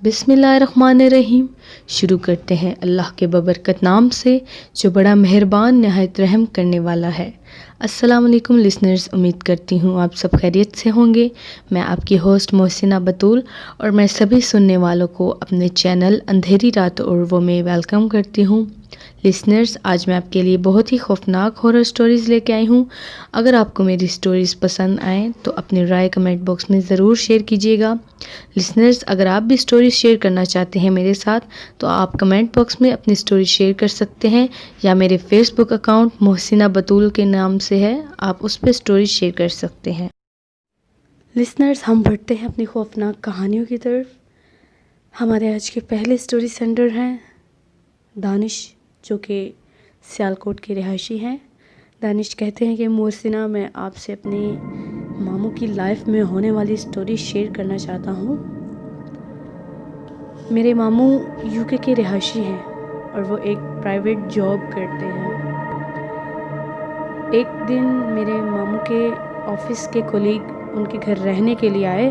बिस्मिल्लाहिर्रहमानिर्रहीम। शुरू करते हैं अल्लाह के बबरकत नाम से जो बड़ा मेहरबान नहायत रहम करने वाला है। अस्सलाम वालेकुम लिसनर्स, उम्मीद करती हूँ आप सब खैरियत से होंगे। मैं आपकी होस्ट मोहसिना बतूल और मैं सभी सुनने वालों को अपने चैनल अंधेरी रात और वो में वेलकम करती हूँ। लिसनर्स, आज मैं आपके लिए बहुत ही खौफनाक हॉरर स्टोरीज़ लेके आई हूँ। अगर आपको मेरी स्टोरीज़ पसंद आएँ तो अपनी राय कमेंट बॉक्स में ज़रूर शेयर कीजिएगा। लिसनर्स, अगर आप भी स्टोरीज शेयर करना चाहते हैं मेरे साथ तो आप कमेंट बॉक्स में अपनी स्टोरी शेयर कर सकते हैं या मेरे फेसबुक अकाउंट मोहसिना बतूल के नाम से है, आप उस पर स्टोरी शेयर कर सकते हैं। लिसनर्स, हम बढ़ते हैं अपनी खौफनाक कहानियों की तरफ। हमारे आज के पहले स्टोरी सेंडर हैं दानिश, जो कि सियालकोट के रिहायशी हैं। दानिश कहते हैं कि मोहसिना, मैं आपसे अपनी मामू की लाइफ में होने वाली स्टोरी शेयर करना चाहता हूँ। मेरे मामू यूके के रिहायशी हैं और वो एक प्राइवेट जॉब करते हैं। एक दिन मेरे मामू के ऑफिस के कोलीग उनके घर रहने के लिए आए।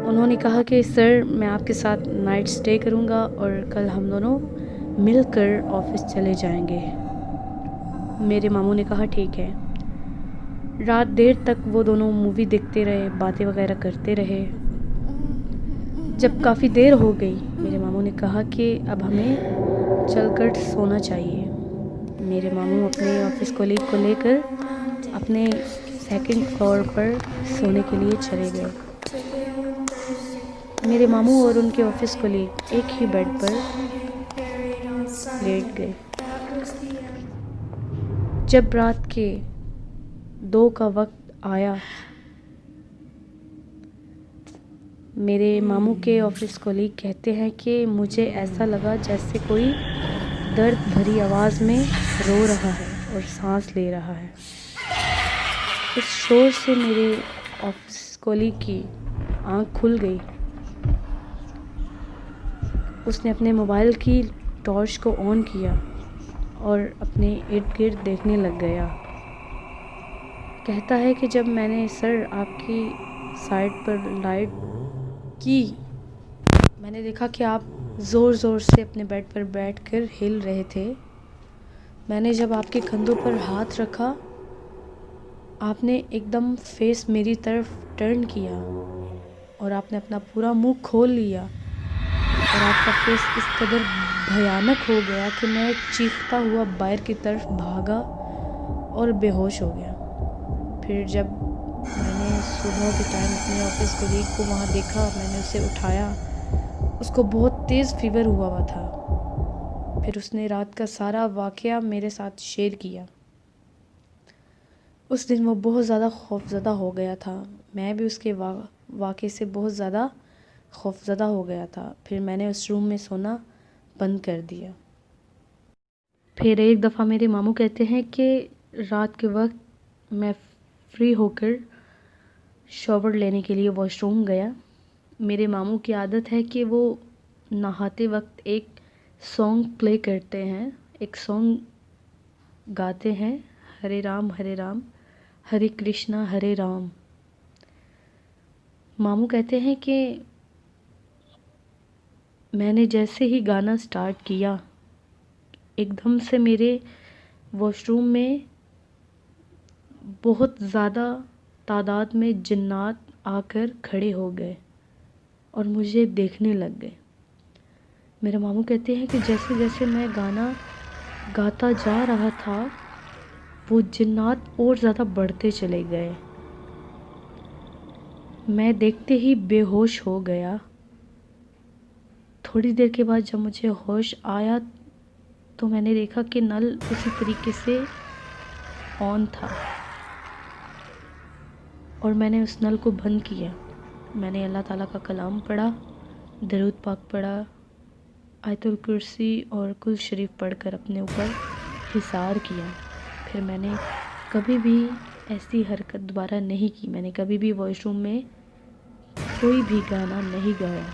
उन्होंने कहा कि सर, मैं आपके साथ नाइट स्टे करूँगा और कल हम दोनों मिलकर ऑफिस चले जाएंगे। मेरे मामू ने कहा ठीक है। रात देर तक वो दोनों मूवी देखते रहे, बातें वगैरह करते रहे। जब काफ़ी देर हो गई, मेरे मामू ने कहा कि अब हमें चलकर सोना चाहिए। मेरे मामू अपने ऑफिस कोलीग को लेकर अपने सेकंड फ्लोर पर सोने के लिए चले गए। मेरे मामू और उनके ऑफिस कोलीग एक ही बेड पर लेट गए। जब रात के 2 का वक्त आया, मेरे मामू के ऑफिस कोलीग कहते हैं कि मुझे ऐसा लगा जैसे कोई दर्द भरी आवाज़ में रो रहा है और सांस ले रहा है। इस शोर से मेरे ऑफिस कोलीग की आंख खुल गई। उसने अपने मोबाइल की टॉर्च को ऑन किया और अपने इर्द गिर्द देखने लग गया। कहता है कि जब मैंने सर आपकी साइड पर लाइट की, मैंने देखा कि आप ज़ोर ज़ोर से अपने बेड पर बैठकर हिल रहे थे। मैंने जब आपके कंधों पर हाथ रखा, आपने एकदम फेस मेरी तरफ टर्न किया और आपने अपना पूरा मुंह खोल लिया और आपका फेस इस कदर भयानक हो गया कि मैं चीखता हुआ बाहर की तरफ भागा और बेहोश हो गया। फिर जब मैंने सुबह के टाइम अपने ऑफिस कोलीग को वहाँ देखा, मैंने उसे उठाया। उसको बहुत तेज़ फीवर हुआ था। फिर उसने रात का सारा वाक़या मेरे साथ शेयर किया। उस दिन वो बहुत ज़्यादा खौफज़दा हो गया था। मैं भी उसके वाक़े से बहुत ज़्यादा खौफज़दा हो गया था। फिर मैंने उस रूम में सोना बंद कर दिया। फिर एक दफ़ा मेरे मामू कहते हैं कि रात के वक्त मैं फ्री होकर शॉवर लेने के लिए वॉशरूम गया। मेरे मामू की आदत है कि वो नहाते वक्त एक सॉन्ग प्ले करते हैं, एक सॉन्ग गाते हैं, हरे राम हरे कृष्णा हरे राम। मामू कहते हैं कि मैंने जैसे ही गाना स्टार्ट किया, एकदम से मेरे वॉशरूम में बहुत ज़्यादा तादाद में जिन्नात आकर खड़े हो गए और मुझे देखने लग गए। मेरे मामू कहते हैं कि जैसे जैसे मैं गाना गाता जा रहा था, वो जिन्नात और ज़्यादा बढ़ते चले गए। मैं देखते ही बेहोश हो गया। थोड़ी देर के बाद जब मुझे होश आया तो मैंने देखा कि नल उसी तरीके से ऑन था और मैंने उस नल को बंद किया। मैंने अल्लाह ताला का कलाम पढ़ा, दरूद पाक पढ़ा, आयतुल कुर्सी और कुल शरीफ पढ़कर अपने ऊपर हिसार किया। फिर मैंने कभी भी ऐसी हरकत दोबारा नहीं की। मैंने कभी भी वॉशरूम में कोई भी गाना नहीं गाया।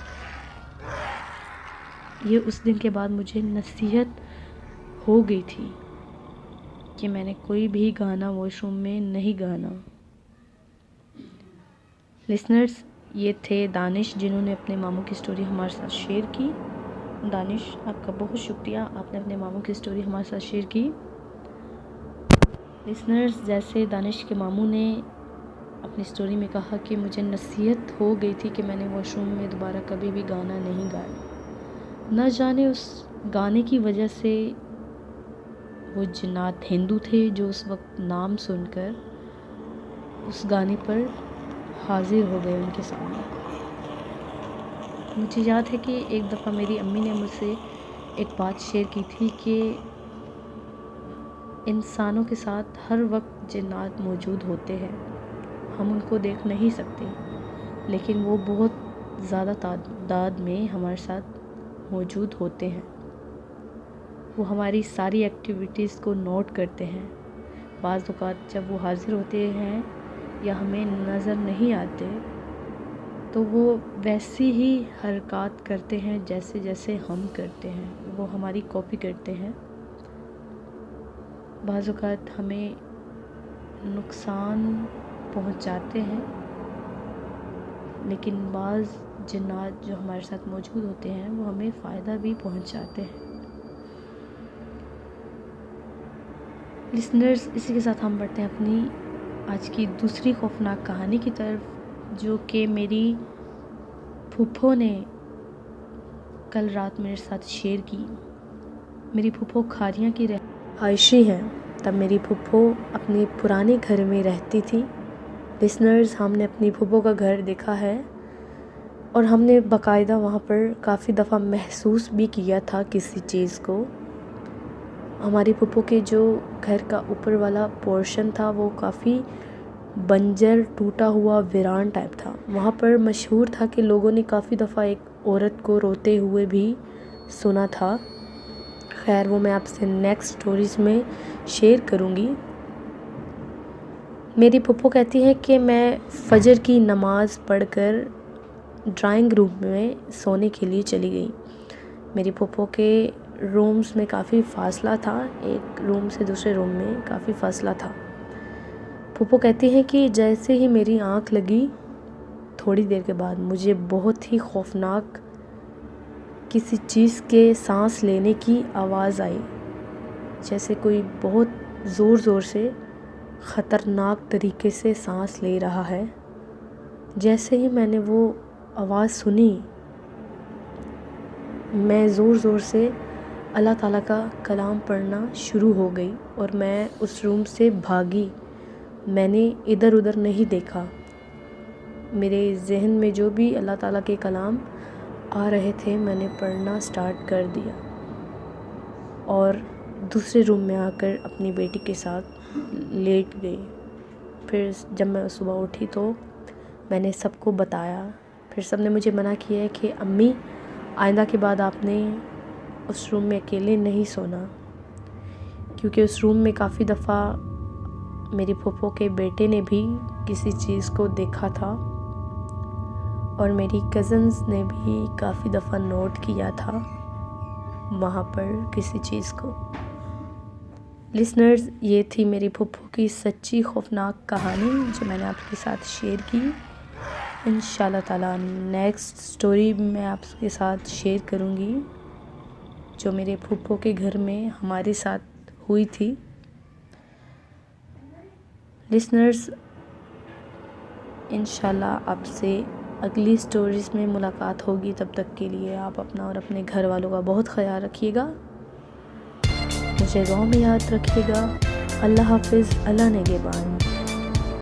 ये उस दिन के बाद मुझे नसीहत हो गई थी कि मैंने कोई भी गाना वॉशरूम में नहीं गाना। लिसनर्स, ये थे दानिश, जिन्होंने अपने मामू की स्टोरी हमारे साथ शेयर की। दानिश, आपका बहुत शुक्रिया, आपने अपने मामू की स्टोरी हमारे साथ शेयर की। लिसनर्स, जैसे दानिश के मामू ने अपनी स्टोरी में कहा कि मुझे नसीहत हो गई थी कि मैंने वॉशरूम में दोबारा कभी भी गाना नहीं गाया। न जाने उस गाने की वजह से वो जिन्नात हिंदू थे जो उस वक्त नाम सुनकर उस गाने पर हाजिर हो गए उनके सामने। मुझे याद है कि एक दफ़ा मेरी अम्मी ने मुझसे एक बात शेयर की थी कि इंसानों के साथ हर वक्त जिन्नात मौजूद होते हैं, हम उनको देख नहीं सकते, लेकिन वो बहुत ज़्यादा तादाद में हमारे साथ मौजूद होते हैं। वो हमारी सारी एक्टिविटीज़ को नोट करते हैं। बाज़ औक़ात जब वो हाज़िर होते हैं या हमें नज़र नहीं आते तो वो वैसी ही हरकत करते हैं जैसे जैसे हम करते हैं, वो हमारी कॉपी करते हैं। बाज़ औक़ात हमें नुकसान पहुंचाते हैं, लेकिन बाज़ जिन्नात जो हमारे साथ मौजूद होते हैं वो हमें फ़ायदा भी पहुंचाते हैं। लिसनर्स, इसी के साथ हम बढ़ते हैं अपनी आज की दूसरी खौफनाक कहानी की तरफ, जो कि मेरी फूफो ने कल रात मेरे साथ शेयर की। मेरी फूफो खारियाँ की रहायशी हैं। तब मेरी फूफो अपने पुराने घर में रहती थी। लिसनर्स, हमने अपनी फूफो का घर देखा है और हमने बाकायदा वहाँ पर काफ़ी दफ़ा महसूस भी किया था किसी चीज़ को। हमारी फूफो के जो घर का ऊपर वाला पोर्शन था वो काफ़ी बंजर, टूटा हुआ वीरान टाइप था। वहाँ पर मशहूर था कि लोगों ने काफ़ी दफ़ा एक औरत को रोते हुए भी सुना था। खैर, वो मैं आपसे नेक्स्ट स्टोरीज़ में शेयर करूँगी। मेरी फूफो कहती है कि मैं फ़जर की नमाज़ पढ़कर ड्राइंग रूम में सोने के लिए चली गई। मेरी फूफो के रूम्स में काफ़ी फ़ासला था, एक रूम से दूसरे रूम में काफ़ी फ़ासला था। फूफो कहती हैं कि जैसे ही मेरी आँख लगी, थोड़ी देर के बाद मुझे बहुत ही खौफनाक किसी चीज़ के सांस लेने की आवाज़ आई, जैसे कोई बहुत ज़ोर ज़ोर से ख़तरनाक तरीके से सांस ले रहा है। जैसे ही मैंने वो आवाज़ सुनी, मैं ज़ोर ज़ोर से अल्लाह ताला का कलाम पढ़ना शुरू हो गई और मैं उस रूम से भागी। मैंने इधर उधर नहीं देखा। मेरे जहन में जो भी अल्लाह ताला के कलाम आ रहे थे, मैंने पढ़ना स्टार्ट कर दिया और दूसरे रूम में आकर अपनी बेटी के साथ लेट गई। फिर जब मैं सुबह उठी तो मैंने सबको बताया। फिर सब ने मुझे मना किया है कि अम्मी, आइंदा के बाद आपने उस रूम में अकेले नहीं सोना, क्योंकि उस रूम में काफ़ी दफ़ा मेरी फूफो के बेटे ने भी किसी चीज़ को देखा था और मेरी कज़न्स ने भी काफ़ी दफ़ा नोट किया था वहाँ पर किसी चीज़ को। लिसनर्स, ये थी मेरी फूफो की सच्ची खौफनाक कहानी जो मैंने आपके साथ शेयर की। इंशाल्लाह ताला नेक्स्ट स्टोरी मैं आपके साथ शेयर करूँगी जो मेरे फूफो के घर में हमारे साथ हुई थी। लिसनर्स, इंशाल्लाह आपसे अगली स्टोरीज़ में मुलाकात होगी। तब तक के लिए आप अपना और अपने घर वालों का बहुत ख्याल रखिएगा। मुझे दुआ में याद रखिएगा। अल्लाह हाफ़िज़, अल्लाह निगहबान।